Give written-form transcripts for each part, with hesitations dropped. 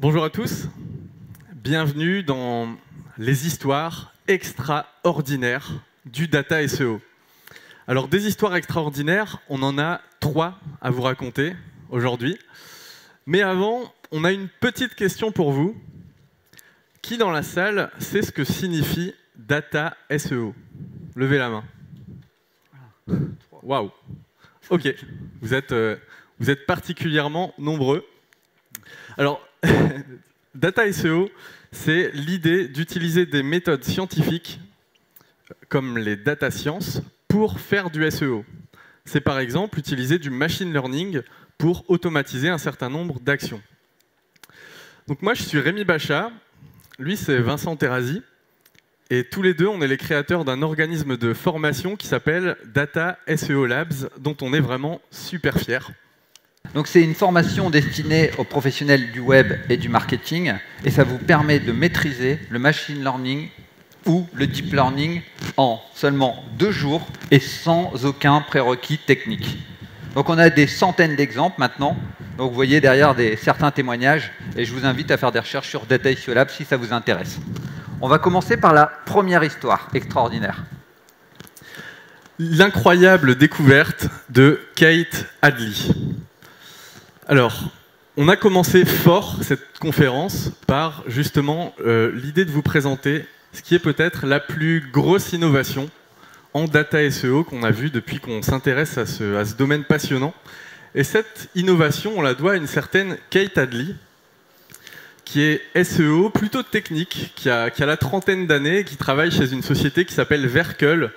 Bonjour à tous, bienvenue dans les histoires extraordinaires du Data SEO. Alors des histoires extraordinaires, on en a 3 à vous raconter aujourd'hui. Mais avant, on a une petite question pour vous. Qui dans la salle sait ce que signifie Data SEO? Levez la main. Waouh. Ok, vous êtes particulièrement nombreux. Alors, Data SEO, c'est l'idée d'utiliser des méthodes scientifiques comme les data science pour faire du SEO. C'est par exemple utiliser du machine learning pour automatiser un certain nombre d'actions. Donc moi, je suis Rémi Bachat, lui c'est Vincent Terrazi, et tous les deux, on est les créateurs d'un organisme de formation qui s'appelle Data SEO Labs, dont on est vraiment super fiers. Donc c'est une formation destinée aux professionnels du web et du marketing, et ça vous permet de maîtriser le machine learning ou le deep learning en seulement 2 jours et sans aucun prérequis technique. Donc on a des centaines d'exemples maintenant, donc vous voyez derrière certains témoignages, et je vous invite à faire des recherches sur Data SEO Labs si ça vous intéresse. On va commencer par la première histoire extraordinaire. L'incroyable découverte de Kate Hadley. Alors, on a commencé fort cette conférence par justement l'idée de vous présenter ce qui est peut-être la plus grosse innovation en data SEO qu'on a vue depuis qu'on s'intéresse à ce domaine passionnant. Et cette innovation, on la doit à une certaine Kate Hadley, qui est SEO plutôt technique, qui a la trentaine d'années, qui travaille chez une société qui s'appelle Verkle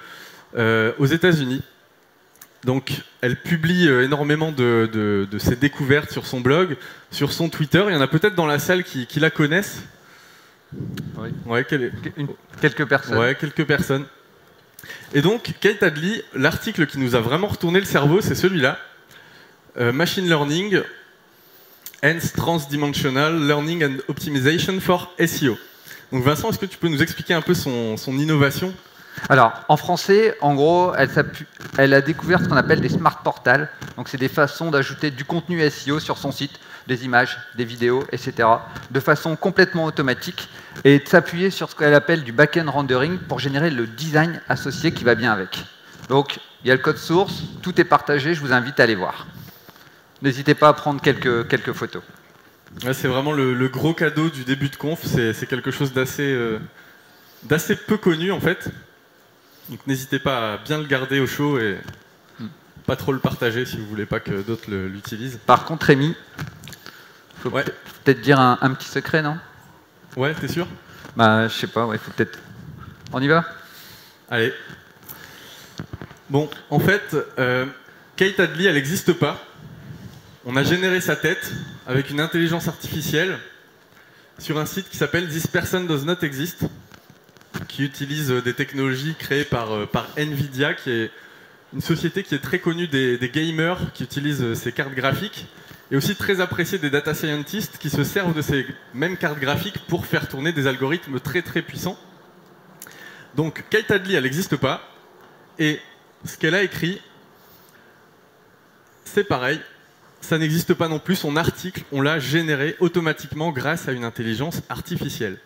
aux États-Unis. Donc, elle publie énormément de ses découvertes sur son blog, sur son Twitter. Il y en a peut-être dans la salle qui la connaissent. Oui. Ouais, Quelques personnes. Ouais, quelques personnes. Et donc, Kate Hadley, l'article qui nous a vraiment retourné le cerveau, c'est celui-là. Machine Learning and Transdimensional Learning and Optimization for SEO. Donc Vincent, est-ce que tu peux nous expliquer un peu son innovation ? Alors, en français, en gros, elle a découvert ce qu'on appelle des smart portals. Donc, c'est des façons d'ajouter du contenu SEO sur son site, des images, des vidéos, etc., de façon complètement automatique, et de s'appuyer sur ce qu'elle appelle du back-end rendering pour générer le design associé qui va bien avec. Donc, il y a le code source, tout est partagé, je vous invite à aller voir. N'hésitez pas à prendre quelques photos. Ouais, c'est vraiment le gros cadeau du début de conf, c'est quelque chose d'assez peu connu en fait. Donc n'hésitez pas à bien le garder au chaud et pas trop le partager si vous voulez pas que d'autres l'utilisent. Par contre, Rémi, il faut peut-être dire un petit secret, non? Ouais, t'es sûr? Bah, je sais pas, ouais, faut peut-être... On y va? Allez. Bon, en fait, Kate Hadley, elle n'existe pas. On a généré sa tête avec une intelligence artificielle sur un site qui s'appelle This Person Does Not Exist, qui utilise des technologies créées par Nvidia, qui est une société qui est très connue des gamers qui utilisent ces cartes graphiques, et aussi très appréciée des data scientists qui se servent de ces mêmes cartes graphiques pour faire tourner des algorithmes très très puissants. Donc Kate Hadley, elle n'existe pas, et ce qu'elle a écrit, c'est pareil, ça n'existe pas non plus. Son article, on l'a généré automatiquement grâce à une intelligence artificielle.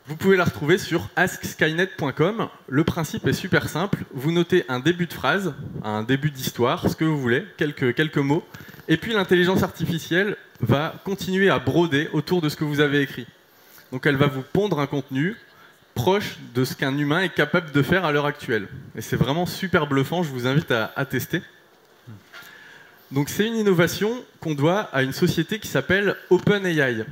Vous pouvez la retrouver sur askskynet.com. Le principe est super simple. Vous notez un début de phrase, un début d'histoire, ce que vous voulez, quelques mots. Et puis l'intelligence artificielle va continuer à broder autour de ce que vous avez écrit. Donc elle va vous pondre un contenu proche de ce qu'un humain est capable de faire à l'heure actuelle. Et c'est vraiment super bluffant, je vous invite à tester. Donc c'est une innovation qu'on doit à une société qui s'appelle OpenAI.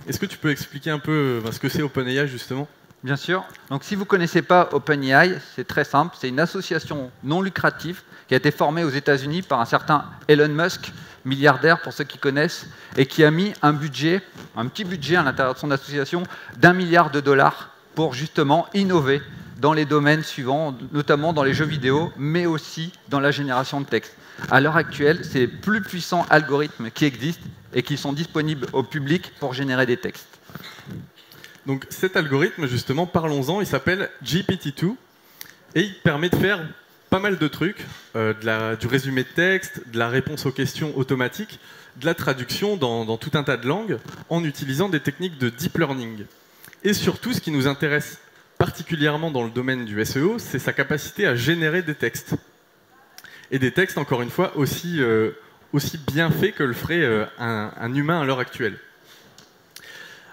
Est-ce que tu peux expliquer un peu ce que c'est OpenAI justement? Bien sûr. Donc si vous ne connaissez pas OpenAI, c'est très simple. C'est une association non lucrative qui a été formée aux États-Unis par un certain Elon Musk, milliardaire pour ceux qui connaissent, et qui a mis un petit budget à l'intérieur de son association d'1 milliard de dollars pour justement innover dans les domaines suivants, notamment dans les jeux vidéo, mais aussi dans la génération de texte. À l'heure actuelle, c'est les plus puissants algorithmes qui existent et qui sont disponibles au public pour générer des textes. Donc cet algorithme, justement, parlons-en, il s'appelle GPT-2 et il permet de faire pas mal de trucs, du résumé de texte, de la réponse aux questions automatique, de la traduction dans tout un tas de langues, en utilisant des techniques de deep learning. Et surtout, ce qui nous intéresse particulièrement dans le domaine du SEO, c'est sa capacité à générer des textes. Et des textes, encore une fois, aussi bien faits que le ferait un humain à l'heure actuelle.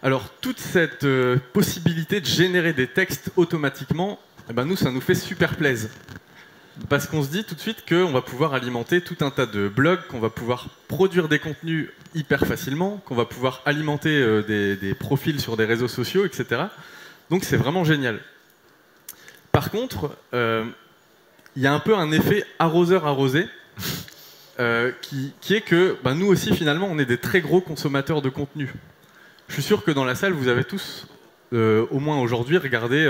Alors, toute cette possibilité de générer des textes automatiquement, eh ben, nous, ça nous fait super plaisir. Parce qu'on se dit tout de suite qu'on va pouvoir alimenter tout un tas de blogs, qu'on va pouvoir produire des contenus hyper facilement, qu'on va pouvoir alimenter des profils sur des réseaux sociaux, etc. Donc c'est vraiment génial. Par contre, il y a un peu un effet arroseur-arrosé, qui est que nous aussi, finalement, on est des très gros consommateurs de contenu. Je suis sûr que dans la salle, vous avez tous, au moins aujourd'hui, regardé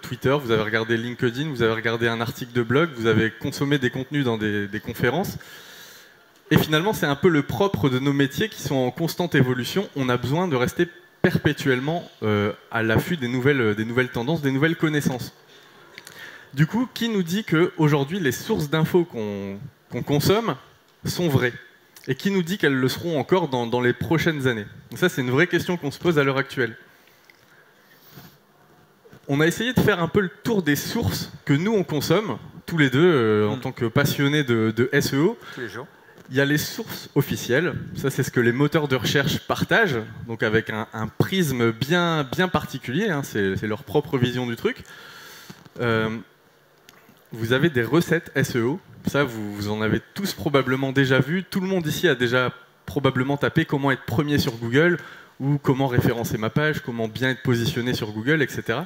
Twitter, vous avez regardé LinkedIn, vous avez regardé un article de blog, vous avez consommé des contenus dans des conférences. Et finalement, c'est un peu le propre de nos métiers qui sont en constante évolution. On a besoin de rester perpétuellement à l'affût des nouvelles tendances, des nouvelles connaissances. Du coup, qui nous dit qu'aujourd'hui, les sources d'infos qu'on consomme sont vraies? Et qui nous dit qu'elles le seront encore dans les prochaines années? Donc ça, c'est une vraie question qu'on se pose à l'heure actuelle. On a essayé de faire un peu le tour des sources que nous, on consomme, tous les deux, en tant que passionnés de SEO. Tous les jours. Il y a les sources officielles, ça c'est ce que les moteurs de recherche partagent, donc avec un prisme bien particulier, hein, c'est leur propre vision du truc. Vous avez des recettes SEO, ça vous en avez tous probablement déjà vu, tout le monde ici a déjà probablement tapé comment être premier sur Google, ou comment référencer ma page, comment bien être positionné sur Google, etc.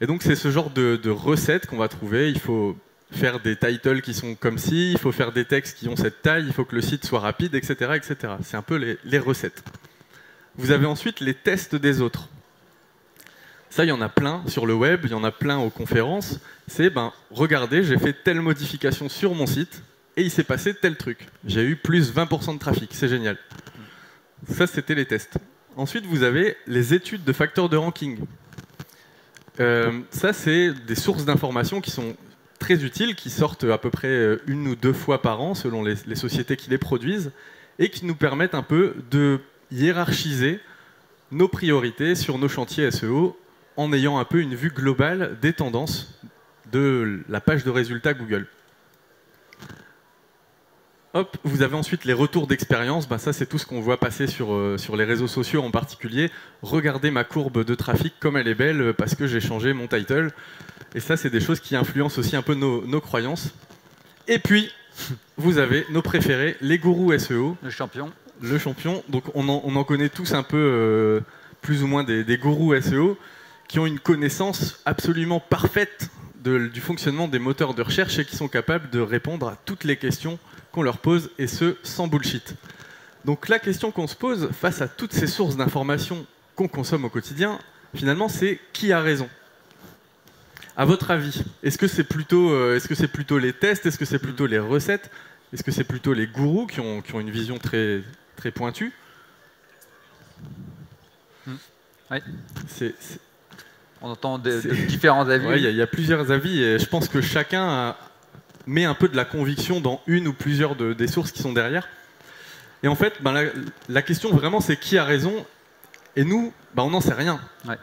Et donc c'est ce genre de recettes qu'on va trouver. Il faut faire des titles qui sont comme ci, il faut faire des textes qui ont cette taille, il faut que le site soit rapide, etc. etc. C'est un peu les recettes. Vous avez ensuite les tests des autres. Ça, il y en a plein sur le web, il y en a plein aux conférences. C'est, regardez, j'ai fait telle modification sur mon site et il s'est passé tel truc. J'ai eu plus 20% de trafic, c'est génial. Ça, c'était les tests. Ensuite, vous avez les études de facteurs de ranking. Ça, c'est des sources d'informations qui sont très utiles, qui sortent à peu près 1 ou 2 fois par an, selon les sociétés qui les produisent, et qui nous permettent un peu de hiérarchiser nos priorités sur nos chantiers SEO, en ayant un peu une vue globale des tendances de la page de résultats Google. Hop, vous avez ensuite les retours d'expérience. Ça, c'est tout ce qu'on voit passer sur les réseaux sociaux en particulier. Regardez ma courbe de trafic, comme elle est belle, parce que j'ai changé mon title. Et ça, c'est des choses qui influencent aussi un peu nos croyances. Et puis, vous avez nos préférés, les gourous SEO. Le champion. Le champion. Donc, on en connaît tous un peu, plus ou moins, des gourous SEO qui ont une connaissance absolument parfaite du fonctionnement des moteurs de recherche et qui sont capables de répondre à toutes les questions qu'on leur pose, et ce, sans bullshit. Donc la question qu'on se pose face à toutes ces sources d'informations qu'on consomme au quotidien, finalement, c'est qui a raison? À votre avis, est-ce que c'est plutôt les tests? Est-ce que c'est plutôt les recettes? Est-ce que c'est plutôt les gourous qui ont une vision très, très pointue? Oui. On entend de différents avis. Ouais, il y a plusieurs avis, et je pense que chacun met un peu de la conviction dans une ou plusieurs des sources qui sont derrière. Et en fait, la question vraiment, c'est qui a raison? Et nous, on n'en sait rien. Ouais.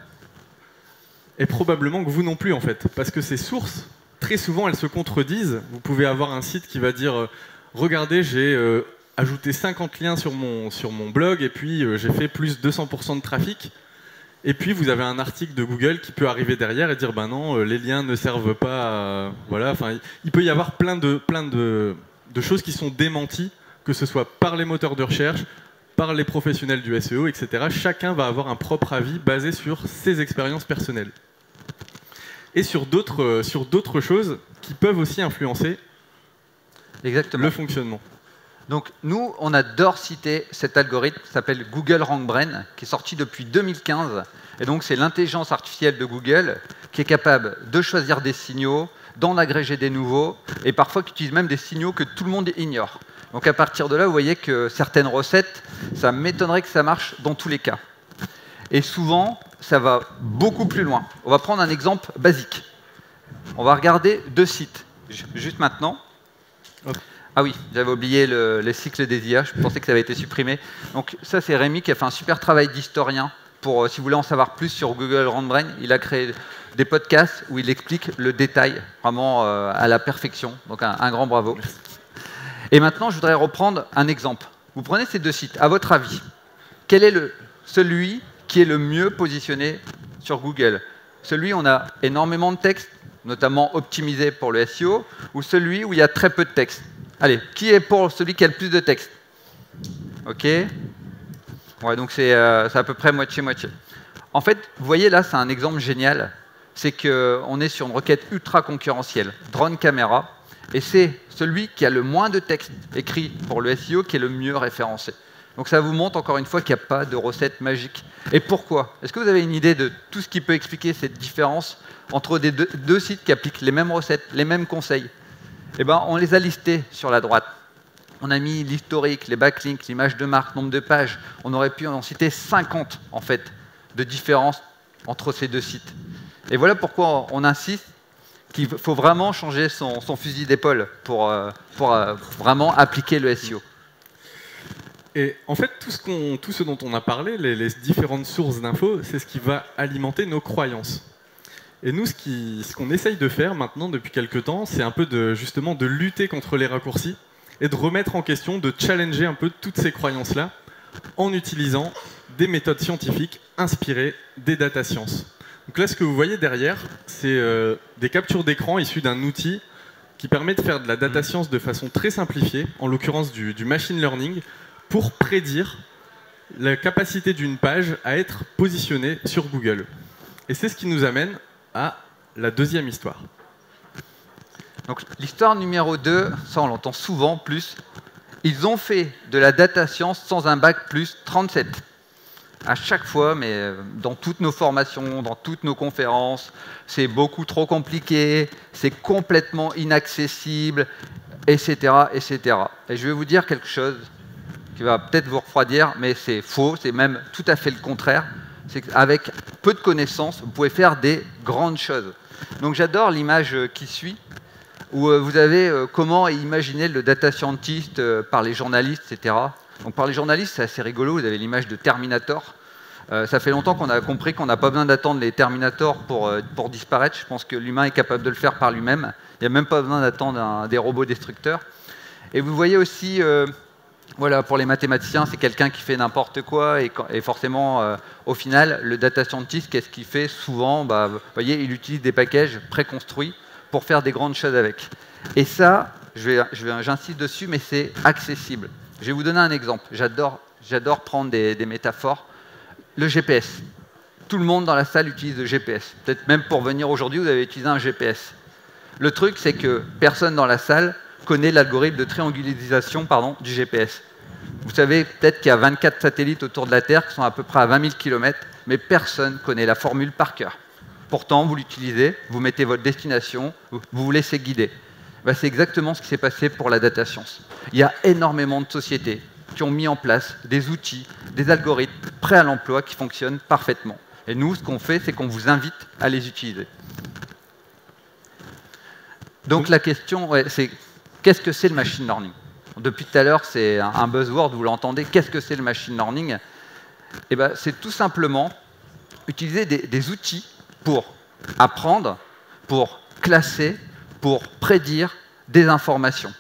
Et probablement que vous non plus, en fait. Parce que ces sources, très souvent, elles se contredisent. Vous pouvez avoir un site qui va dire regardez, j'ai ajouté 50 liens sur mon blog, et puis j'ai fait plus 200% de trafic. Et puis vous avez un article de Google qui peut arriver derrière et dire non, les liens ne servent pas à... Voilà, enfin, il peut y avoir plein de choses qui sont démenties, que ce soit par les moteurs de recherche, par les professionnels du SEO, etc. Chacun va avoir un propre avis basé sur ses expériences personnelles. Et sur d'autres choses qui peuvent aussi influencer le fonctionnement. Donc nous, on adore citer cet algorithme qui s'appelle Google RankBrain, qui est sorti depuis 2015. Et donc c'est l'intelligence artificielle de Google qui est capable de choisir des signaux, d'en agréger des nouveaux, et parfois qui utilise même des signaux que tout le monde ignore. Donc à partir de là, vous voyez que certaines recettes, ça m'étonnerait que ça marche dans tous les cas. Et souvent, ça va beaucoup plus loin. On va prendre un exemple basique. On va regarder 2 sites. juste maintenant. Hop. Ah oui, j'avais oublié les cycles des IA, je pensais que ça avait été supprimé. Donc ça, c'est Rémi qui a fait un super travail d'historien pour, si vous voulez en savoir plus sur Google RankBrain, il a créé des podcasts où il explique le détail, vraiment à la perfection. Donc un grand bravo. Et maintenant, je voudrais reprendre un exemple. Vous prenez ces deux sites, à votre avis, quel est celui qui est le mieux positionné sur Google? Celui où on a énormément de texte, notamment optimisé pour le SEO, ou celui où il y a très peu de texte? Allez, qui est pour celui qui a le plus de texte? Ok. Ouais, donc c'est à peu près moitié-moitié. En fait, vous voyez là, c'est un exemple génial. C'est qu'on est sur une requête ultra concurrentielle, drone caméra, et c'est celui qui a le moins de texte écrit pour le SEO qui est le mieux référencé. Donc ça vous montre encore une fois qu'il n'y a pas de recette magique. Et pourquoi? Est-ce que vous avez une idée de tout ce qui peut expliquer cette différence entre des deux sites qui appliquent les mêmes recettes, les mêmes conseils? Eh ben, on les a listés sur la droite. On a mis l'historique, les backlinks, l'image de marque, nombre de pages. On aurait pu en citer 50 en fait, de différences entre ces deux sites. Et voilà pourquoi on insiste qu'il faut vraiment changer son fusil d'épaule pour vraiment appliquer le SEO. Et en fait, tout ce dont on a parlé, les différentes sources d'infos, c'est ce qui va alimenter nos croyances. Et nous, ce qu'on essaye de faire maintenant depuis quelques temps, c'est un peu justement de lutter contre les raccourcis et de remettre en question, de challenger un peu toutes ces croyances-là en utilisant des méthodes scientifiques inspirées des data science. Donc là, ce que vous voyez derrière, c'est des captures d'écran issues d'un outil qui permet de faire de la data science de façon très simplifiée, en l'occurrence du machine learning, pour prédire la capacité d'une page à être positionnée sur Google. Et c'est ce qui nous amène à la deuxième histoire. Donc l'histoire numéro 2, ça on l'entend souvent plus, ils ont fait de la data science sans un bac plus 37. À chaque fois, mais dans toutes nos formations, dans toutes nos conférences, c'est beaucoup trop compliqué, c'est complètement inaccessible, etc., etc. Et je vais vous dire quelque chose qui va peut-être vous refroidir, mais c'est faux, c'est même tout à fait le contraire. C'est qu'avec peu de connaissances, vous pouvez faire des grandes choses. Donc j'adore l'image qui suit, où vous avez comment imaginer le data scientist par les journalistes, etc. Donc par les journalistes, c'est assez rigolo, vous avez l'image de Terminator. Ça fait longtemps qu'on a compris qu'on n'a pas besoin d'attendre les Terminators pour disparaître. Je pense que l'humain est capable de le faire par lui-même. Il n'y a même pas besoin d'attendre des robots destructeurs. Et vous voyez aussi... voilà, pour les mathématiciens, c'est quelqu'un qui fait n'importe quoi et forcément, au final, le data scientist, qu'est-ce qu'il fait souvent? Vous voyez, il utilise des packages préconstruits pour faire des grandes choses avec. Et ça, j'insiste dessus, mais c'est accessible. Je vais vous donner un exemple. J'adore prendre des métaphores. Le GPS. Tout le monde dans la salle utilise le GPS. Peut-être même pour venir aujourd'hui, vous avez utilisé un GPS. Le truc, c'est que personne dans la salle connaît l'algorithme de triangularisation du GPS. Vous savez peut-être qu'il y a 24 satellites autour de la Terre qui sont à peu près à 20 000 km, mais personne ne connaît la formule par cœur. Pourtant, vous l'utilisez, vous mettez votre destination, vous vous laissez guider. C'est exactement ce qui s'est passé pour la data science. Il y a énormément de sociétés qui ont mis en place des outils, des algorithmes prêts à l'emploi qui fonctionnent parfaitement. Et nous, ce qu'on fait, c'est qu'on vous invite à les utiliser. Donc la question, c'est qu'est-ce que c'est le machine learning? Depuis tout à l'heure, c'est un buzzword, vous l'entendez. Qu'est-ce que c'est le machine learning? C'est tout simplement utiliser des outils pour apprendre, pour classer, pour prédire des informations.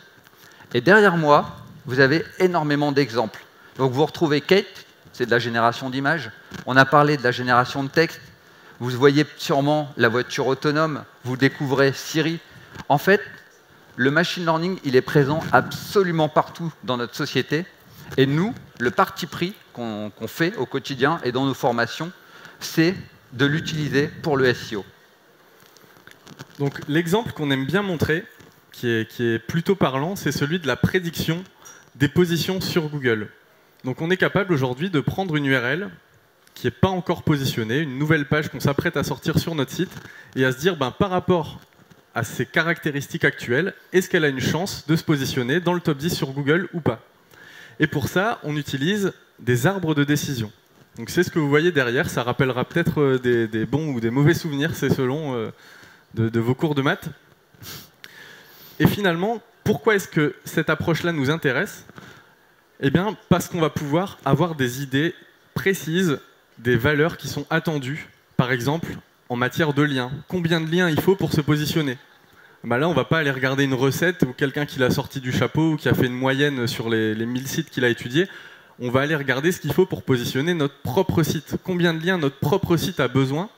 Et derrière moi, vous avez énormément d'exemples. Donc vous retrouvez Kate, c'est de la génération d'images. On a parlé de la génération de texte. Vous voyez sûrement la voiture autonome. Vous découvrez Siri. En fait, le machine learning, il est présent absolument partout dans notre société. Et nous, le parti pris qu'on fait au quotidien et dans nos formations, c'est de l'utiliser pour le SEO. Donc l'exemple qu'on aime bien montrer, qui est plutôt parlant, c'est celui de la prédiction des positions sur Google. Donc on est capable aujourd'hui de prendre une URL qui n'est pas encore positionnée, une nouvelle page qu'on s'apprête à sortir sur notre site, et à se dire, par rapport à ses caractéristiques actuelles, est-ce qu'elle a une chance de se positionner dans le top 10 sur Google ou pas? Et pour ça, on utilise des arbres de décision. Donc c'est ce que vous voyez derrière, ça rappellera peut-être des bons ou des mauvais souvenirs, c'est selon de vos cours de maths. Et finalement, pourquoi est-ce que cette approche-là nous intéresse? Eh bien, parce qu'on va pouvoir avoir des idées précises, des valeurs qui sont attendues. Par exemple, en matière de liens. Combien de liens il faut pour se positionner? Bah là, on ne va pas aller regarder une recette ou quelqu'un qui l'a sorti du chapeau ou qui a fait une moyenne sur les 1000 sites qu'il a étudiés. On va aller regarder ce qu'il faut pour positionner notre propre site. Combien de liens notre propre site a besoin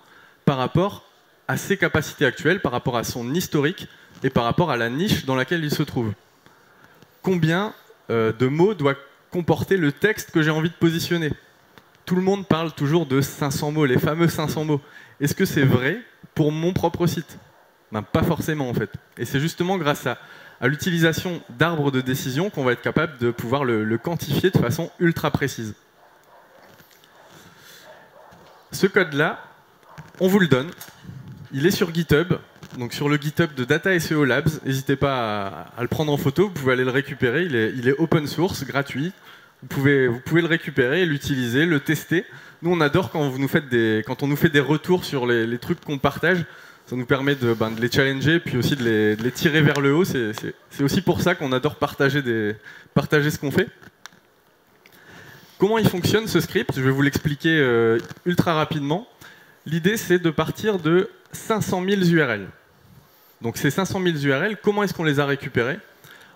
par rapport à ses capacités actuelles, par rapport à son historique et par rapport à la niche dans laquelle il se trouve. Combien de mots doit comporter le texte que j'ai envie de positionner? Tout le monde parle toujours de 500 mots, les fameux 500 mots. Est-ce que c'est vrai pour mon propre site? Ben, pas forcément en fait. Et c'est justement grâce à l'utilisation d'arbres de décision qu'on va être capable de pouvoir le quantifier de façon ultra précise. Ce code-là, on vous le donne. Il est sur GitHub, donc sur le GitHub de Data SEO Labs. N'hésitez pas à le prendre en photo, vous pouvez aller le récupérer. Il est open source, gratuit. Vous pouvez le récupérer, l'utiliser, le tester. Nous, on adore quand on nous fait des retours sur les trucs qu'on partage. Ça nous permet de les challenger, puis aussi de les tirer vers le haut. C'est aussi pour ça qu'on adore partager ce qu'on fait. Comment il fonctionne ce script? Je vais vous l'expliquer ultra rapidement. L'idée, c'est de partir de 500 000 URL. Donc ces 500 000 URL, comment est-ce qu'on les a récupérés?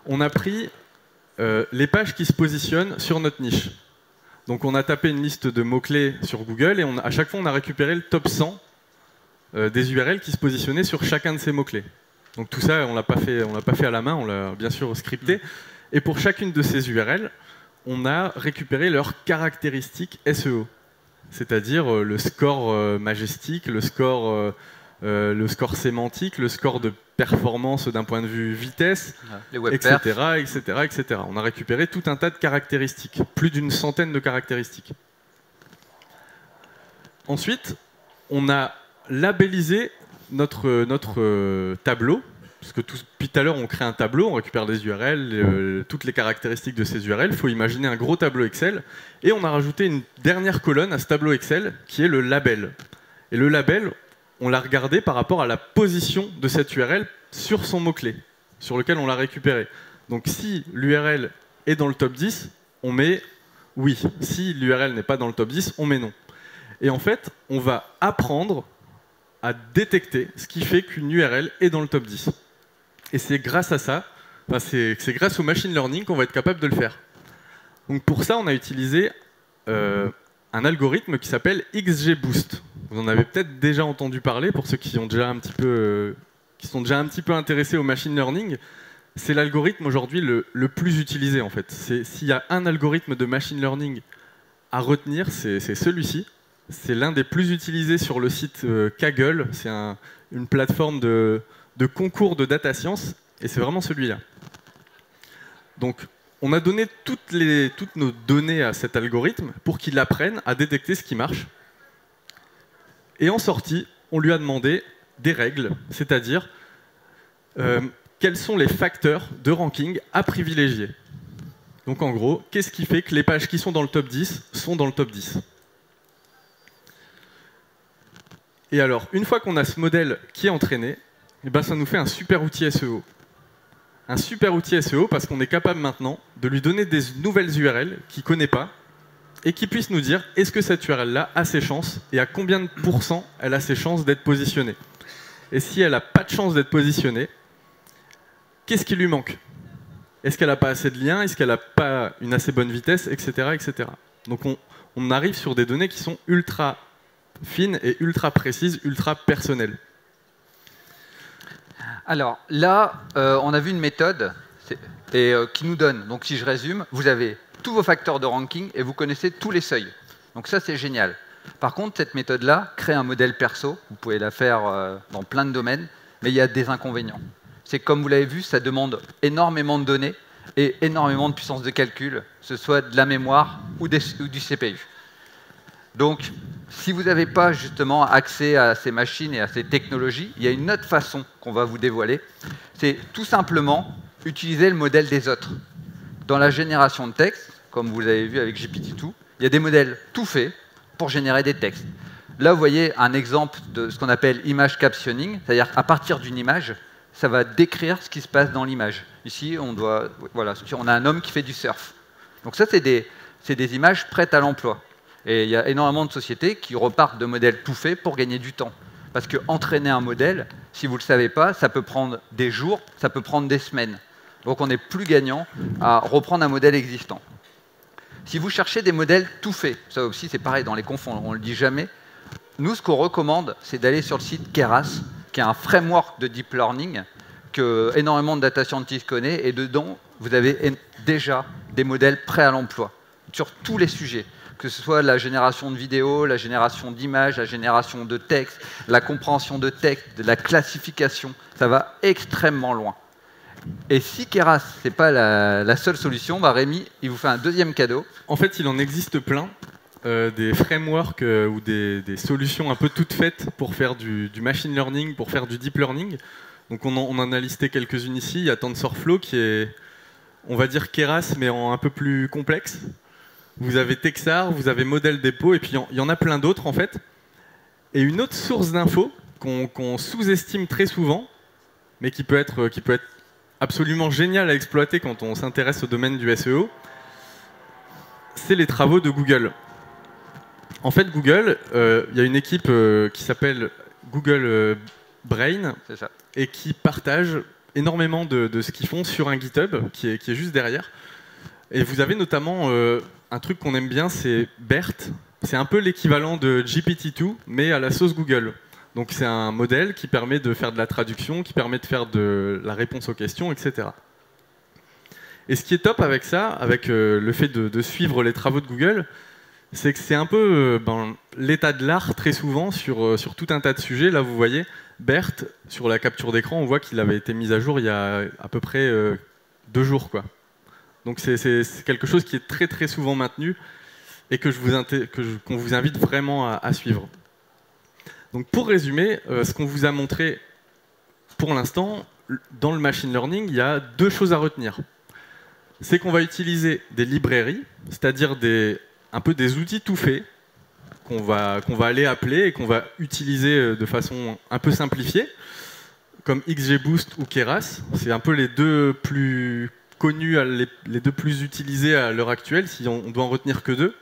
On a pris les pages qui se positionnent sur notre niche. Donc on a tapé une liste de mots-clés sur Google et à chaque fois on a récupéré le top 100 des URL qui se positionnaient sur chacun de ces mots-clés. Donc tout ça, on l'a pas fait à la main, on l'a bien sûr scripté. Et pour chacune de ces URL, on a récupéré leurs caractéristiques SEO. C'est-à-dire le score majestique, le score sémantique, le score de performance d'un point de vue vitesse, etc., etc., etc. On a récupéré tout un tas de caractéristiques, plus d'une centaine de caractéristiques. Ensuite, on a labellisé notre tableau, parce que depuis tout à l'heure, on crée un tableau, on récupère des URL, toutes les caractéristiques de ces URL. Il faut imaginer un gros tableau Excel. Et on a rajouté une dernière colonne à ce tableau Excel, qui est le label. Et le label, on l'a regardé par rapport à la position de cette URL sur son mot-clé, sur lequel on l'a récupéré. Donc si l'URL est dans le top 10, on met oui. Si l'URL n'est pas dans le top 10, on met non. Et en fait, on va apprendre à détecter ce qui fait qu'une URL est dans le top 10. Et c'est grâce à ça, c'est grâce au machine learning qu'on va être capable de le faire. Donc pour ça, on a utilisé un algorithme qui s'appelle XGBoost. Vous en avez peut-être déjà entendu parler pour ceux qui sont déjà un petit peu intéressés au machine learning. C'est l'algorithme aujourd'hui le plus utilisé en fait. S'il y a un algorithme de machine learning à retenir, c'est celui-ci. C'est l'un des plus utilisés sur le site Kaggle. C'est une plateforme de concours de data science, et c'est vraiment celui-là. Donc, on a donné toutes nos données à cet algorithme pour qu'il apprenne à détecter ce qui marche. Et en sortie, on lui a demandé des règles, c'est-à-dire quels sont les facteurs de ranking à privilégier. Donc en gros, qu'est-ce qui fait que les pages qui sont dans le top 10 sont dans le top 10? Et alors, une fois qu'on a ce modèle qui est entraîné, eh ben, ça nous fait un super outil SEO. Un super outil SEO parce qu'on est capable maintenant de lui donner des nouvelles URL qu'il ne connaît pas et qui puisse nous dire est-ce que cette URL-là a ses chances et à combien de pourcents elle a ses chances d'être positionnée. Et si elle n'a pas de chance d'être positionnée, qu'est-ce qui lui manque? Est-ce qu'elle n'a pas assez de liens? Est-ce qu'elle n'a pas une assez bonne vitesse, etc., etc. Donc on arrive sur des données qui sont ultra fines et ultra précises, ultra personnelles. Alors là, on a vu une méthode qui nous donne, donc si je résume, vous avez tous vos facteurs de ranking et vous connaissez tous les seuils. Donc ça, c'est génial. Par contre, cette méthode-là crée un modèle perso. Vous pouvez la faire dans plein de domaines, mais il y a des inconvénients. C'est comme vous l'avez vu, ça demande énormément de données et énormément de puissance de calcul, que ce soit de la mémoire ou du CPU. Donc, si vous n'avez pas justement accès à ces machines et à ces technologies, il y a une autre façon qu'on va vous dévoiler. C'est tout simplement utiliser le modèle des autres. Dans la génération de texte, comme vous l'avez vu avec GPT-2, il y a des modèles tout faits pour générer des textes. Là, vous voyez un exemple de ce qu'on appelle image captioning, c'est-à-dire à partir d'une image, ça va décrire ce qui se passe dans l'image. Ici, on a un homme qui fait du surf. Donc ça, c'est des images prêtes à l'emploi. Et il y a énormément de sociétés qui repartent de modèles tout faits pour gagner du temps. Parce qu'entraîner un modèle, si vous ne le savez pas, ça peut prendre des jours, ça peut prendre des semaines. Donc on est plus gagnant à reprendre un modèle existant. Si vous cherchez des modèles tout faits, ça aussi c'est pareil, dans les confs on ne le dit jamais, nous ce qu'on recommande, c'est d'aller sur le site Keras, qui est un framework de deep learning que énormément de data scientists connaissent, et dedans vous avez déjà des modèles prêts à l'emploi, sur tous les sujets. Que ce soit la génération de vidéos, la génération d'images, la génération de texte, la compréhension de texte, de la classification, ça va extrêmement loin. Et si Keras, ce n'est pas la seule solution, bah Rémi, il vous fait un deuxième cadeau. En fait, il en existe plein, des frameworks ou des solutions un peu toutes faites pour faire du machine learning, pour faire du deep learning. Donc on en a listé quelques-unes ici. Il y a TensorFlow qui est, on va dire Keras, mais en un peu plus complexe. Vous avez Texar, vous avez Model Depot, et puis il y en a plein d'autres en fait. Et une autre source d'infos qu'on sous-estime très souvent, mais qui peut être absolument géniale à exploiter quand on s'intéresse au domaine du SEO, c'est les travaux de Google. En fait, Google, il y a une équipe qui s'appelle Google Brain, et qui partage énormément de ce qu'ils font sur un GitHub, qui est juste derrière. Et vous avez notamment un truc qu'on aime bien, c'est BERT. C'est un peu l'équivalent de GPT-2, mais à la sauce Google. Donc c'est un modèle qui permet de faire de la traduction, qui permet de faire de la réponse aux questions, etc. Et ce qui est top avec ça, avec le fait de suivre les travaux de Google, c'est que c'est un peu l'état de l'art très souvent sur tout un tas de sujets. Là, vous voyez, BERT, sur la capture d'écran, on voit qu'il avait été mis à jour il y a à peu près 2 jours, quoi. Donc c'est quelque chose qui est très très souvent maintenu et qu'on vous invite vraiment à suivre. Donc pour résumer, ce qu'on vous a montré pour l'instant, dans le machine learning, il y a 2 choses à retenir. C'est qu'on va utiliser des librairies, c'est-à-dire un peu des outils tout faits, qu'on va aller appeler et qu'on va utiliser de façon un peu simplifiée, comme XGBoost ou Keras. C'est un peu les 2 plus connus, les 2 plus utilisés à l'heure actuelle, si on doit en retenir que 2.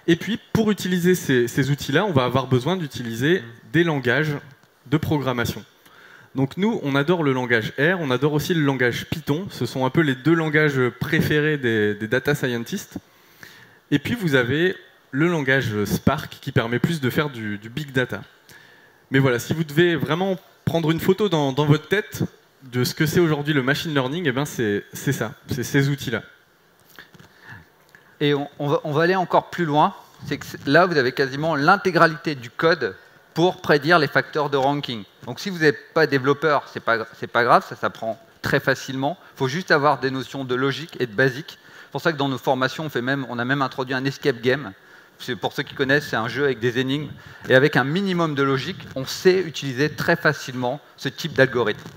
Et puis, pour utiliser ces outils-là, on va avoir besoin d'utiliser des langages de programmation. Donc nous, on adore le langage R, on adore aussi le langage Python. Ce sont un peu les 2 langages préférés des data scientists. Et puis, vous avez le langage Spark, qui permet plus de faire du big data. Mais voilà, si vous devez vraiment prendre une photo dans votre tête de ce que c'est aujourd'hui le machine learning, eh ben c'est ça, c'est ces outils-là. Et on va aller encore plus loin, c'est que là vous avez quasiment l'intégralité du code pour prédire les facteurs de ranking. Donc si vous n'êtes pas développeur, c'est pas grave, ça s'apprend très facilement. Il faut juste avoir des notions de logique et de basique. C'est pour ça que dans nos formations, on a même introduit un escape game. Pour ceux qui connaissent, c'est un jeu avec des énigmes. Et avec un minimum de logique, on sait utiliser très facilement ce type d'algorithme.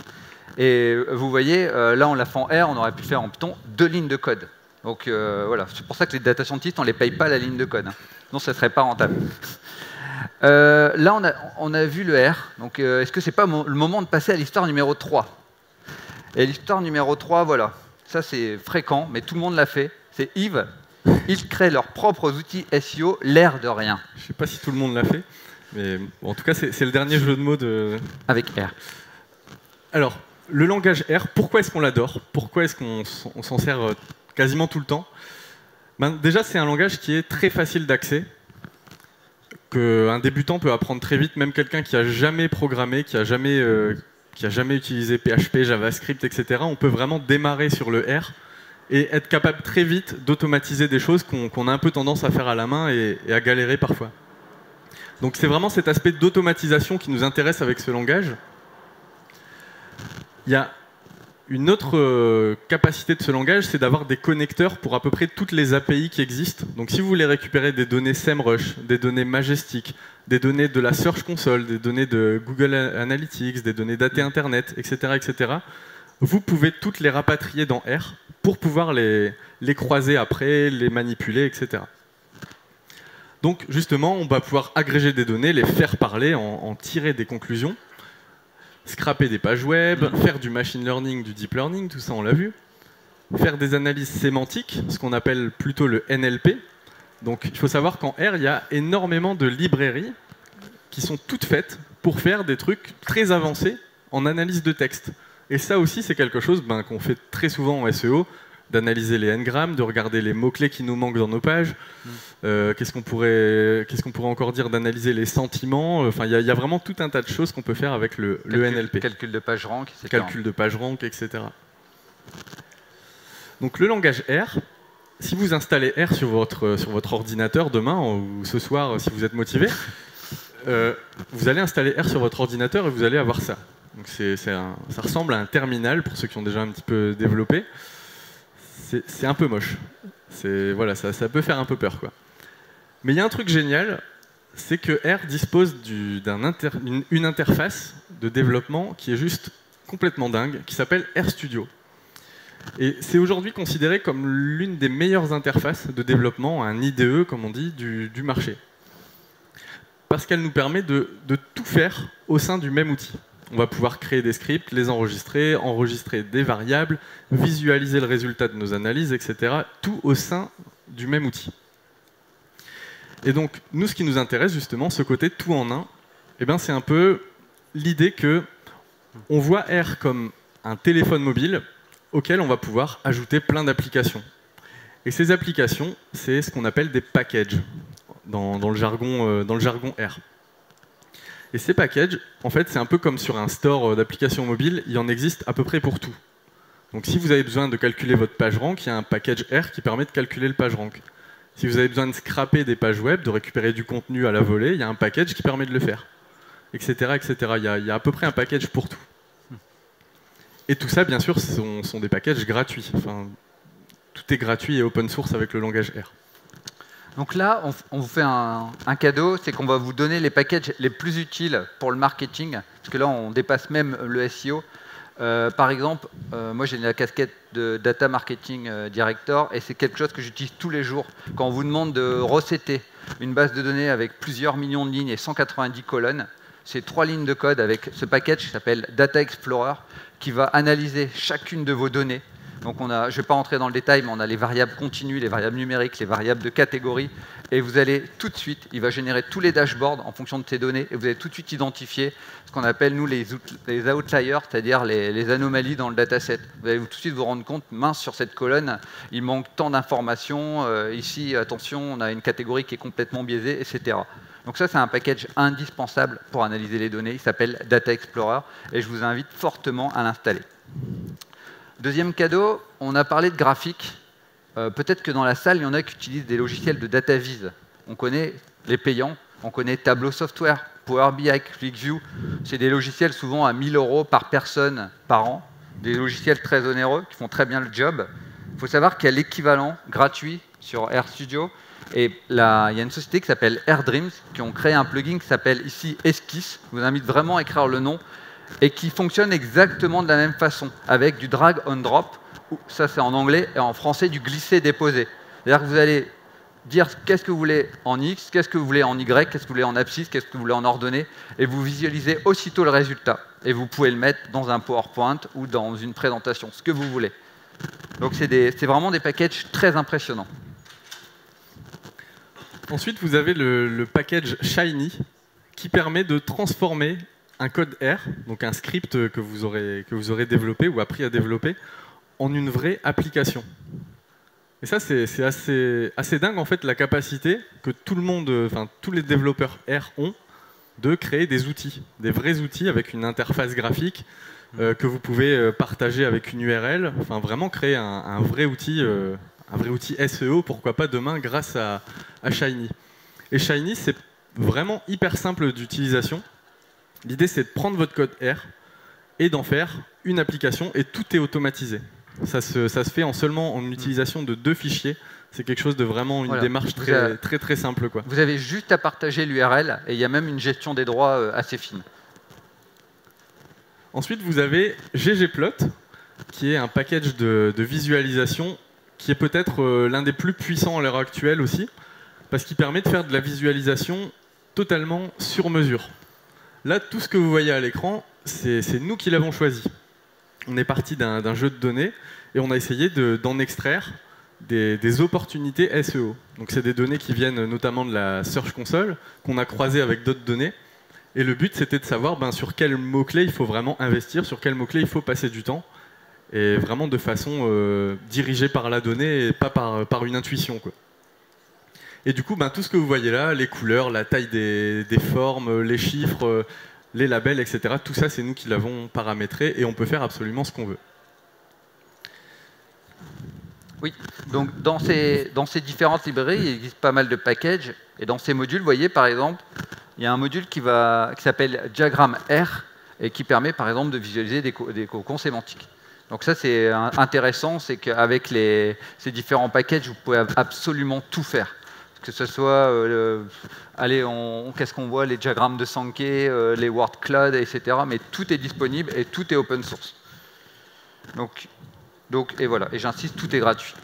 Et vous voyez, là on l'a fait en R, on aurait pu le faire en Python, 2 lignes de code. Donc voilà, c'est pour ça que les data scientists, on ne les paye pas la ligne de code. Sinon, ça ne serait pas rentable. Là, on a vu le R. Donc est-ce que ce n'est pas le moment de passer à l'histoire numéro 3? Et l'histoire numéro 3, voilà. Ça, c'est fréquent, mais tout le monde l'a fait. C'est Yves. Ils créent leurs propres outils SEO, l'air de rien. Je ne sais pas si tout le monde l'a fait, mais bon, en tout cas, c'est le dernier jeu de mots avec R. Alors, le langage R, pourquoi est-ce qu'on l'adore? Pourquoi est-ce qu'on s'en sert quasiment tout le temps? Déjà, c'est un langage qui est très facile d'accès, qu'un débutant peut apprendre très vite, même quelqu'un qui n'a jamais programmé, qui n'a jamais utilisé PHP, JavaScript, etc. On peut vraiment démarrer sur le R et être capable très vite d'automatiser des choses qu'on a un peu tendance à faire à la main et à galérer parfois. Donc c'est vraiment cet aspect d'automatisation qui nous intéresse avec ce langage. Il y a une autre capacité de ce langage, c'est d'avoir des connecteurs pour à peu près toutes les API qui existent. Donc si vous voulez récupérer des données SEMrush, des données Majestic, des données de la Search Console, des données de Google Analytics, des données d'AT Internet, etc., etc., vous pouvez toutes les rapatrier dans R pour pouvoir les croiser après, les manipuler, etc. Donc justement, on va pouvoir agréger des données, les faire parler, en tirer des conclusions. scraper des pages web, faire du machine learning, du deep learning, tout ça on l'a vu. Faire des analyses sémantiques, ce qu'on appelle plutôt le NLP. Donc il faut savoir qu'en R, il y a énormément de librairies qui sont toutes faites pour faire des trucs très avancés en analyse de texte. Et ça aussi, c'est quelque chose qu'on fait très souvent en SEO, d'analyser les n-grammes, de regarder les mots-clés qui nous manquent dans nos pages. Qu'est-ce qu'on pourrait encore dire, d'analyser les sentiments. Enfin, il y a vraiment tout un tas de choses qu'on peut faire avec le NLP. Calcul de page rank, etc. Calcul de page rank, etc. Donc le langage R, si vous installez R sur votre ordinateur demain ou ce soir, si vous êtes motivé, vous allez installer R sur votre ordinateur et vous allez avoir ça. Donc ça ressemble à un terminal pour ceux qui ont déjà un petit peu développé. C'est un peu moche. Voilà, ça peut faire un peu peur, quoi. Mais il y a un truc génial, c'est que R dispose d'une interface de développement qui est juste complètement dingue, qui s'appelle RStudio. Et c'est aujourd'hui considéré comme l'une des meilleures interfaces de développement, un IDE, comme on dit, du marché. Parce qu'elle nous permet de tout faire au sein du même outil. On va pouvoir créer des scripts, les enregistrer, enregistrer des variables, visualiser le résultat de nos analyses, etc. Tout au sein du même outil. Et donc, nous, ce qui nous intéresse, justement, ce côté tout en un, c'est un peu l'idée que on voit R comme un téléphone mobile auquel on va pouvoir ajouter plein d'applications. Et ces applications, c'est ce qu'on appelle des packages dans le jargon R. Et ces packages, en fait, c'est un peu comme sur un store d'applications mobiles, il en existe à peu près pour tout. Donc si vous avez besoin de calculer votre page rank, il y a un package R qui permet de calculer le page rank. Si vous avez besoin de scraper des pages web, de récupérer du contenu à la volée, il y a un package qui permet de le faire. Etc. etc. Il y a à peu près un package pour tout. Et tout ça, bien sûr, sont des packages gratuits. Enfin, tout est gratuit et open source avec le langage R. Donc là, on vous fait un cadeau, c'est qu'on va vous donner les packages les plus utiles pour le marketing, parce que là, on dépasse même le SEO. Par exemple, moi j'ai la casquette de Data Marketing Director, et c'est quelque chose que j'utilise tous les jours. Quand on vous demande de resetter une base de données avec plusieurs millions de lignes et 190 colonnes, c'est 3 lignes de code avec ce package qui s'appelle Data Explorer, qui va analyser chacune de vos données. Donc je ne vais pas rentrer dans le détail, mais on a les variables continues, les variables numériques, les variables de catégorie. Et vous allez tout de suite, il va générer tous les dashboards en fonction de ces données. Et vous allez tout de suite identifier ce qu'on appelle, nous, les outliers, c'est-à-dire les anomalies dans le dataset. Vous allez tout de suite vous rendre compte, mince, sur cette colonne, il manque tant d'informations. Ici, attention, on a une catégorie qui est complètement biaisée, etc. Donc ça, c'est un package indispensable pour analyser les données. Il s'appelle Data Explorer. Et je vous invite fortement à l'installer. Deuxième cadeau, on a parlé de graphique. Peut-être que dans la salle, il y en a qui utilisent des logiciels de data viz. On connaît les payants, on connaît Tableau Software, Power BI, QlikView. C'est des logiciels souvent à 1 000 € par personne par an. Des logiciels très onéreux qui font très bien le job. Il faut savoir qu'il y a l'équivalent gratuit sur RStudio. Et là, il y a une société qui s'appelle AirDreams qui ont créé un plugin qui s'appelle ici Esquisse. Je vous invite vraiment à écrire le nom. Et qui fonctionne exactement de la même façon, avec du drag on drop, ça c'est en anglais, et en français du glisser-déposer. C'est-à-dire que vous allez dire qu'est-ce que vous voulez en X, qu'est-ce que vous voulez en Y, qu'est-ce que vous voulez en abscisse, qu'est-ce que vous voulez en ordonnée, et vous visualisez aussitôt le résultat. Et vous pouvez le mettre dans un PowerPoint ou dans une présentation, ce que vous voulez. Donc c'est vraiment des packages très impressionnants. Ensuite, vous avez le package Shiny, qui permet de transformer un code R, donc un script que vous aurez développé ou appris à développer, en une vraie application. Et ça, c'est assez dingue, en fait, la capacité que tout le monde, tous les développeurs R ont de créer des outils, des vrais outils avec une interface graphique que vous pouvez partager avec une URL, enfin vraiment créer un vrai outil SEO, pourquoi pas demain, grâce à Shiny. Et Shiny, c'est vraiment hyper simple d'utilisation. L'idée, c'est de prendre votre code R et d'en faire une application, et tout est automatisé. Ça se fait seulement en utilisation de 2 fichiers. C'est quelque chose de vraiment une démarche très simple, quoi. Vous avez juste à partager l'URL, et il y a même une gestion des droits assez fine. Ensuite, vous avez ggplot, qui est un package de visualisation qui est peut-être l'un des plus puissants à l'heure actuelle aussi, parce qu'il permet de faire de la visualisation totalement sur mesure. Là, tout ce que vous voyez à l'écran, c'est nous qui l'avons choisi. On est parti d'un jeu de données et on a essayé d'en extraire des opportunités SEO. Donc c'est des données qui viennent notamment de la Search Console, qu'on a croisées avec d'autres données. Et le but, c'était de savoir sur quels mots-clés il faut vraiment investir, sur quels mots-clés il faut passer du temps, et vraiment de façon dirigée par la donnée et pas par une intuition, quoi. Et du coup, tout ce que vous voyez là, les couleurs, la taille des formes, les chiffres, les labels, etc., tout ça, c'est nous qui l'avons paramétré et on peut faire absolument ce qu'on veut. Oui, donc dans ces différentes librairies, il existe pas mal de packages. Et dans ces modules, vous voyez, par exemple, il y a un module qui s'appelle Diagram R et qui permet, par exemple, de visualiser des cocons sémantiques. Donc ça, c'est intéressant, c'est qu'avec ces différents packages, vous pouvez absolument tout faire. Que ce soit, qu'est-ce qu'on voit, les diagrammes de Sankey, les word cloud, etc. Mais tout est disponible et tout est open source. Et voilà, et j'insiste, tout est gratuit.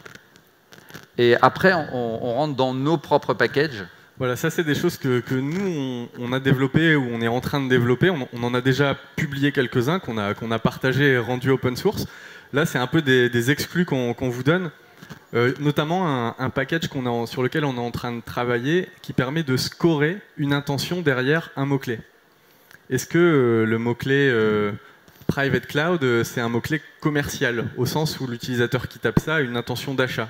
Et après, on rentre dans nos propres packages. Voilà, ça c'est des choses que nous, on a développées ou on est en train de développer. On en a déjà publié quelques-uns qu'on a partagés et rendus open source. Là, c'est un peu des exclus qu'on vous donne. Notamment un package sur lequel on est en train de travailler qui permet de scorer une intention derrière un mot-clé. Est-ce que le mot-clé Private Cloud, c'est un mot-clé commercial, au sens où l'utilisateur qui tape ça a une intention d'achat?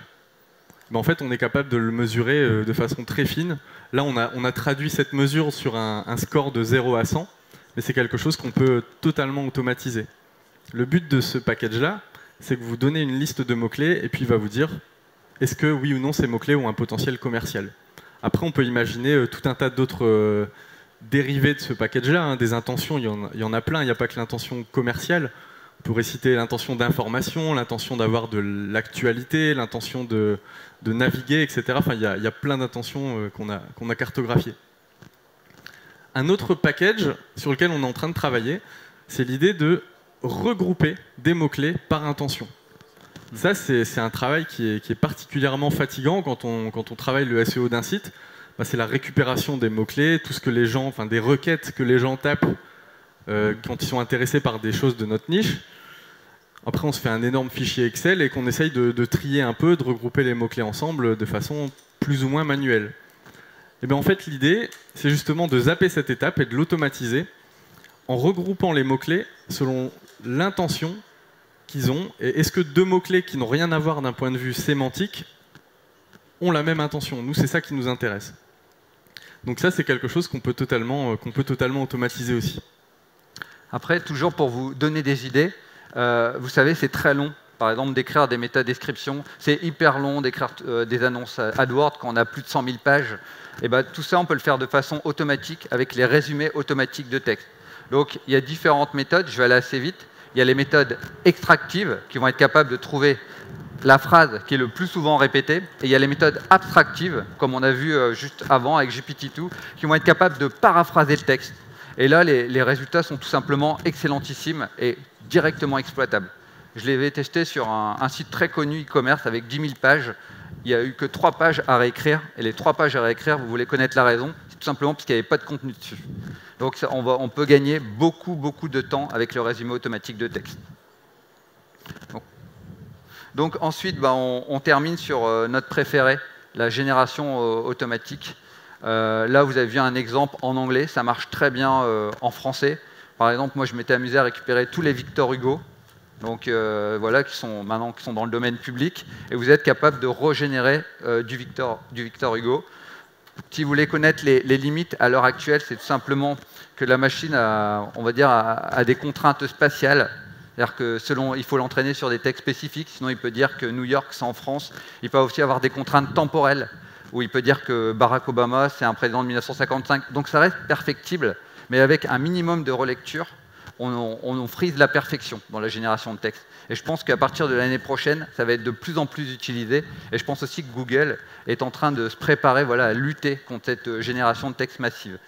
En fait, on est capable de le mesurer de façon très fine. Là, on a traduit cette mesure sur un score de 0 à 100, mais c'est quelque chose qu'on peut totalement automatiser. Le but de ce package-là, c'est que vous donnez une liste de mots-clés et puis il va vous dire est-ce que oui ou non ces mots-clés ont un potentiel commercial. Après, on peut imaginer tout un tas d'autres dérivés de ce package-là, des intentions, il y en a plein, il n'y a pas que l'intention commerciale. On pourrait citer l'intention d'information, l'intention d'avoir de l'actualité, l'intention de naviguer, etc. Enfin, il y a plein d'intentions qu'on a cartographiées. Un autre package sur lequel on est en train de travailler, c'est l'idée de regrouper des mots-clés par intention. Ça, c'est un travail qui est particulièrement fatigant quand on travaille le SEO d'un site. C'est la récupération des mots-clés, tout ce que les gens, des requêtes que les gens tapent quand ils sont intéressés par des choses de notre niche. Après, on se fait un énorme fichier Excel et qu'on essaye de trier un peu, de regrouper les mots-clés ensemble de façon plus ou moins manuelle. Et bien en fait, l'idée, c'est justement de zapper cette étape et de l'automatiser en regroupant les mots-clés selon l'intention qu'ils ont. Et est-ce que deux mots-clés qui n'ont rien à voir d'un point de vue sémantique ont la même intention? Nous, c'est ça qui nous intéresse. Donc ça, c'est quelque chose qu'on peut totalement automatiser aussi. Après, toujours pour vous donner des idées, vous savez, c'est très long. Par exemple, d'écrire des métadescriptions, c'est hyper long d'écrire des annonces AdWords quand on a plus de 100 000 pages. Et tout ça, on peut le faire de façon automatique avec les résumés automatiques de texte. Donc, il y a différentes méthodes, je vais aller assez vite. Il y a les méthodes extractives qui vont être capables de trouver la phrase qui est le plus souvent répétée. Et il y a les méthodes abstractives, comme on a vu juste avant avec GPT-2, qui vont être capables de paraphraser le texte. Et là, les résultats sont tout simplement excellentissimes et directement exploitables. Je l'avais testé sur un site très connu e-commerce avec 10 000 pages. Il n'y a eu que 3 pages à réécrire. Et les 3 pages à réécrire, vous voulez connaître la raison, c'est tout simplement parce qu'il n'y avait pas de contenu dessus. Donc on peut gagner beaucoup de temps avec le résumé automatique de texte. Donc ensuite, on termine sur notre préféré, la génération automatique. Là, vous avez vu un exemple en anglais, ça marche très bien en français. Par exemple, moi, je m'étais amusé à récupérer tous les Victor Hugo, donc voilà, qui sont dans le domaine public, et vous êtes capable de régénérer du Victor Hugo. Si vous voulez connaître les limites à l'heure actuelle, c'est tout simplement que la machine a des contraintes spatiales. C'est-à-dire que il faut l'entraîner sur des textes spécifiques, sinon il peut dire que New York, c'est en France. Il peut aussi avoir des contraintes temporelles, où il peut dire que Barack Obama, c'est un président de 1955. Donc ça reste perfectible, mais avec un minimum de relecture, on frise la perfection dans la génération de texte. Et je pense qu'à partir de l'année prochaine, ça va être de plus en plus utilisé. Et je pense aussi que Google est en train de se préparer à lutter contre cette génération de texte massive.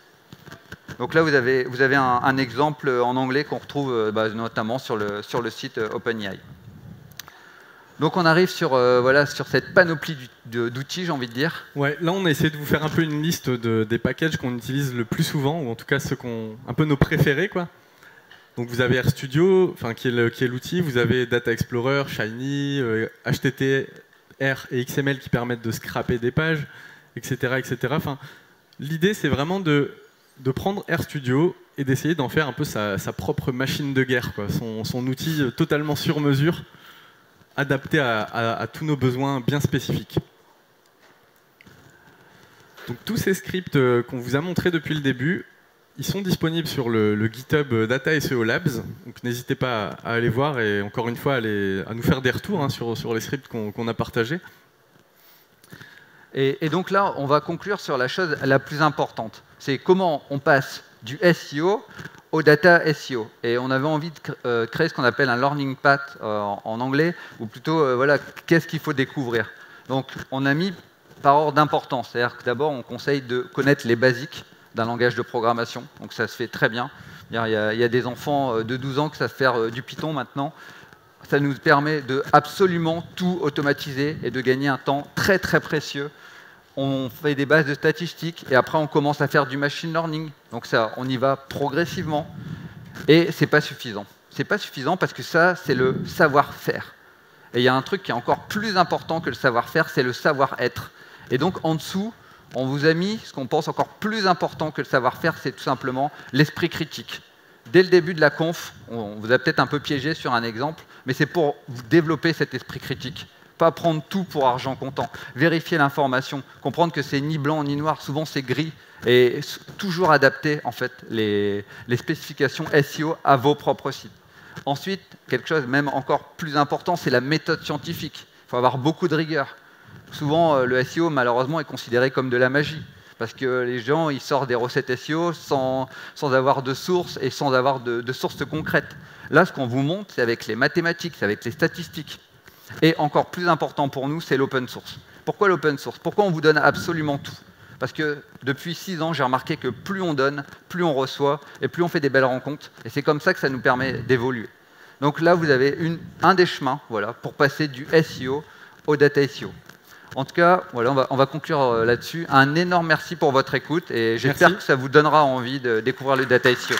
Donc là, vous avez un exemple en anglais qu'on retrouve notamment sur le site OpenAI. Donc on arrive sur cette panoplie d'outils, j'ai envie de dire. Ouais, là on a essayé de vous faire un peu une liste des packages qu'on utilise le plus souvent, ou en tout cas un peu nos préférés, quoi. Donc vous avez RStudio, qui est l'outil, vous avez Data Explorer, Shiny, HTTR et XML qui permettent de scraper des pages, etc. etc. L'idée, c'est vraiment de prendre RStudio et d'essayer d'en faire un peu sa propre machine de guerre, quoi. Son outil totalement sur mesure, adapté à tous nos besoins bien spécifiques. Donc tous ces scripts qu'on vous a montrés depuis le début, ils sont disponibles sur le GitHub Data SEO Labs. Donc n'hésitez pas à aller voir et encore une fois à nous faire des retours sur les scripts qu'on a partagés. Et donc là, on va conclure sur la chose la plus importante. C'est comment on passe du SEO au data SEO. Et on avait envie de créer ce qu'on appelle un learning path en anglais, ou plutôt, voilà, qu'est-ce qu'il faut découvrir. Donc on a mis par ordre d'importance. C'est-à-dire que d'abord, on conseille de connaître les basiques d'un langage de programmation. Donc ça se fait très bien. Il y a des enfants de 12 ans qui savent faire du Python maintenant. Ça nous permet de absolument tout automatiser et de gagner un temps très très précieux. On fait des bases de statistiques et après on commence à faire du machine learning. Donc ça, on y va progressivement. Et c'est pas suffisant. C'est pas suffisant parce que ça, c'est le savoir-faire. Et il y a un truc qui est encore plus important que le savoir-faire, c'est le savoir-être. Et donc en dessous, on vous a mis ce qu'on pense encore plus important que le savoir-faire, c'est tout simplement l'esprit critique. Dès le début de la conf, on vous a peut-être un peu piégé sur un exemple, mais c'est pour vous développer cet esprit critique. Pas prendre tout pour argent comptant. Vérifier l'information, comprendre que c'est ni blanc ni noir, souvent c'est gris, et toujours adapter en fait les spécifications SEO à vos propres sites. Ensuite, quelque chose même encore plus important, c'est la méthode scientifique. Il faut avoir beaucoup de rigueur. Souvent, le SEO, malheureusement, est considéré comme de la magie. Parce que les gens, ils sortent des recettes SEO sans avoir de sources et sans avoir de sources concrètes. Là, ce qu'on vous montre, c'est avec les mathématiques, c'est avec les statistiques. Et encore plus important pour nous, c'est l'open source. Pourquoi l'open source? Pourquoi on vous donne absolument tout? Parce que depuis 6 ans, j'ai remarqué que plus on donne, plus on reçoit, et plus on fait des belles rencontres. Et c'est comme ça que ça nous permet d'évoluer. Donc là, vous avez un des chemins, voilà, pour passer du SEO au data SEO. En tout cas, voilà, on va conclure là-dessus. Un énorme merci pour votre écoute et j'espère que ça vous donnera envie de découvrir le data SEO.